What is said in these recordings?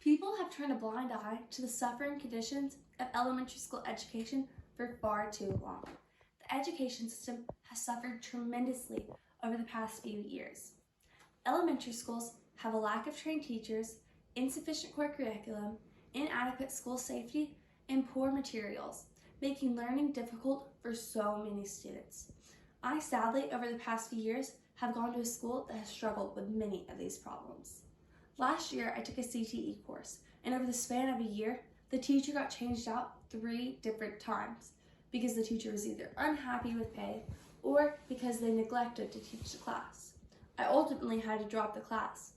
People have turned a blind eye to the suffering conditions of elementary school education for far too long. The education system has suffered tremendously over the past few years. Elementary schools have a lack of trained teachers, insufficient core curriculum, inadequate school safety, and poor materials, making learning difficult for so many students. I sadly, over the past few years, have gone to a school that has struggled with many of these problems. Last year, I took a CTE course, and over the span of a year, the teacher got changed out 3 different times because the teacher was either unhappy with pay or because they neglected to teach the class. I ultimately had to drop the class.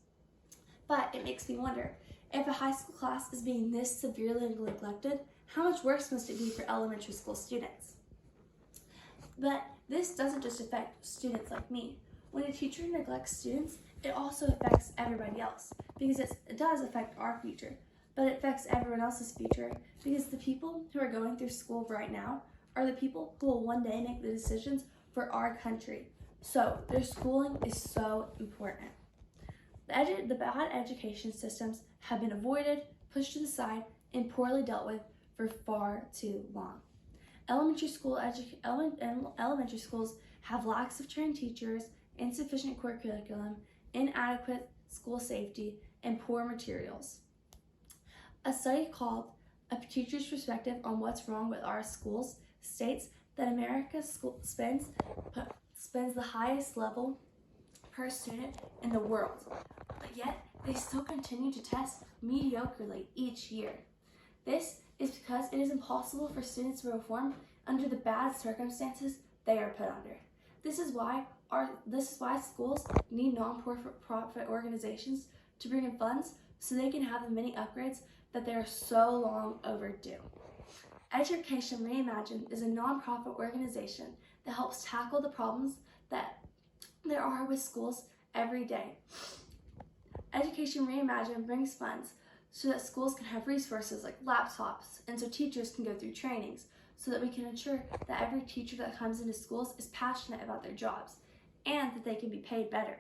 But it makes me wonder, if a high school class is being this severely neglected, how much worse must it be for elementary school students? But this doesn't just affect students like me. When a teacher neglects students, it also affects everybody else because it does affect our future, but it affects everyone else's future because the people who are going through school right now are the people who will one day make the decisions for our country. So their schooling is so important. The bad education systems have been avoided, pushed to the side, and poorly dealt with for far too long. Elementary schools have lacks of trained teachers, insufficient core curriculum, inadequate school safety, and poor materials. A study called A Teacher's Perspective on What's Wrong with Our Schools states that America spends the highest level per student in the world, but yet they still continue to test mediocrely each year. This is because it is impossible for students to perform under the bad circumstances they are put under. This is why schools need non-profit organizations to bring in funds so they can have the many upgrades that they are so long overdue. Education Reimagined is a non-profit organization that helps tackle the problems that there are with schools every day. Education Reimagined brings funds so that schools can have resources like laptops, and so teachers can go through trainings, so that we can ensure that every teacher that comes into schools is passionate about their jobs and that they can be paid better.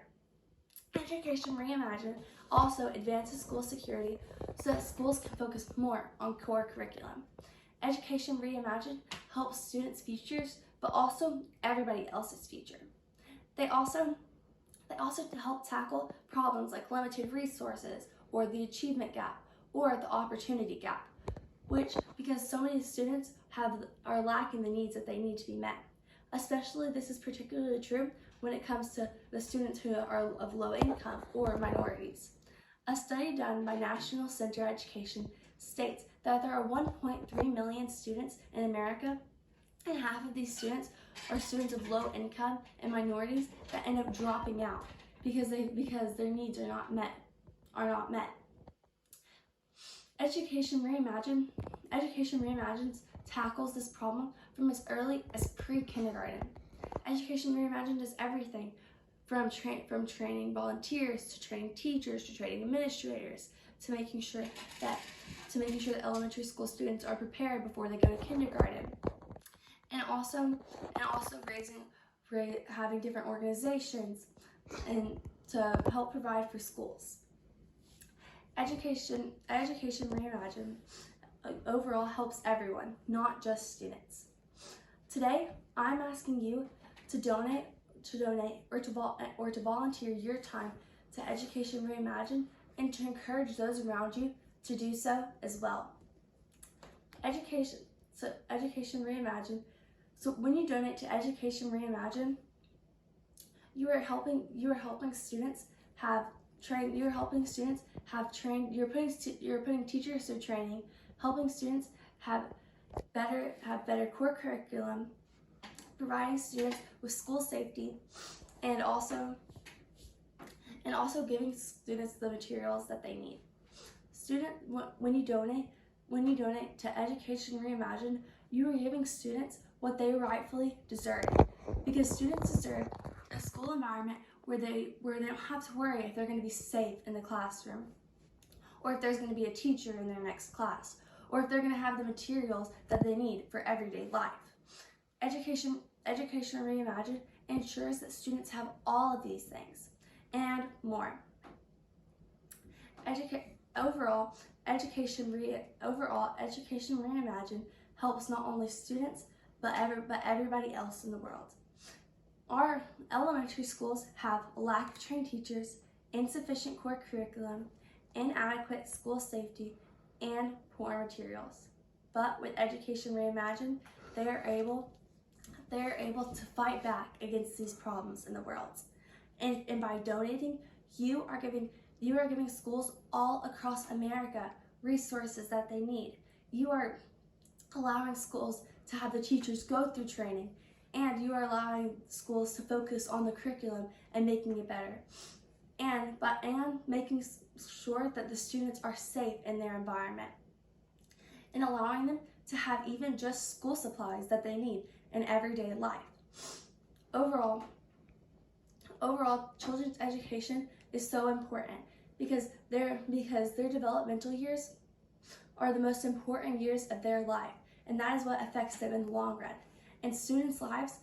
Education Reimagined also advances school security so that schools can focus more on core curriculum. Education Reimagined helps students' futures, but also everybody else's future. They also help tackle problems like limited resources or the achievement gap or the opportunity gap, which because so many students are lacking the needs that they need to be met. Especially this is particularly true when it comes to the students who are of low income or minorities. A study done by National Center Education states that there are 1.3 million students in America, and half of these students are students of low income and minorities that end up dropping out because their needs are not met. Education Reimagined tackles this problem from as early as pre-kindergarten. Education Reimagined does everything from training volunteers to training teachers to training administrators to making sure that elementary school students are prepared before they go to kindergarten, and also having different organizations and to help provide for schools. Education Reimagined overall helps everyone, not just students. Today, I'm asking you to donate or to volunteer your time to Education Reimagined and to encourage those around you to do so as well. Education Reimagined. So when you donate to Education Reimagined, you're putting teachers through training, helping students have better core curriculum, providing students with school safety, and also giving students the materials that they need. When you donate to Education Reimagined, you are giving students what they rightfully deserve, because students deserve a school environment where they don't have to worry if they're going to be safe in the classroom, or if there's going to be a teacher in their next class, or if they're going to have the materials that they need for everyday life. Education Reimagined ensures that students have all of these things and more. Overall, Education Reimagined helps not only students but everybody else in the world. Our elementary schools have lack of trained teachers, insufficient core curriculum, inadequate school safety, and poor materials. But with Education Reimagined, they are able to fight back against these problems in the world. And by donating, you are giving schools all across America resources that they need. You are allowing schools to have the teachers go through training, and you are allowing schools to focus on the curriculum and making it better. And making sure that the students are safe in their environment, and allowing them to have even just school supplies that they need in everyday life. Overall, children's education is so important because their developmental years are the most important years of their life, and that is what affects them in the long run. And students' lives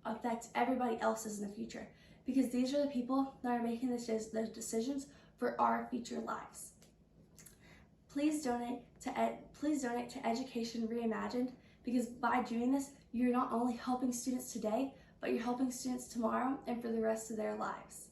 affect everybody else's in the future, because these are the people that are making the decisions for our future lives. Please donate to Education Reimagined, because by doing this, you're not only helping students today, but you're helping students tomorrow and for the rest of their lives.